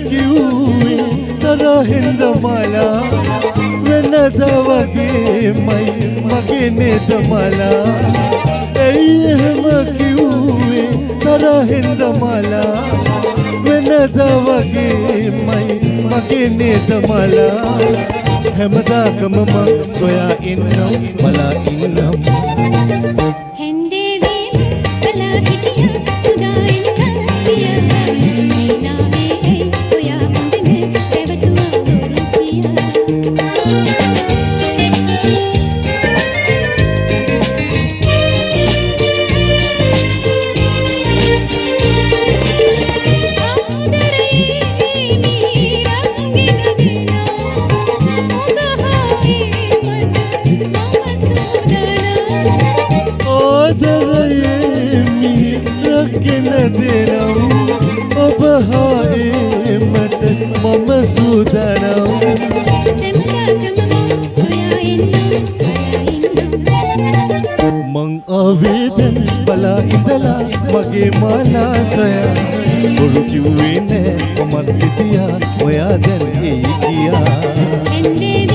කිව්වේ තරහෙන්ද මලා වෙනද වගේමයි මගේ නේද මලා ඇයි එහෙම කිව්වේ තරහෙන්ද මලා වෙනද වගේමයි මගේ නේද මලා හැමදාකම මං සොයා ඉන්නම් බලා ඉන්නම් ඔබ හායමට මම සූදානම් මං ආවේදන් බලා ඉඳලා මගේ මාලා සොයා බොරු කිව්වේ නෑ මමත් සිටියා ඔයා දැන් එයි ගියා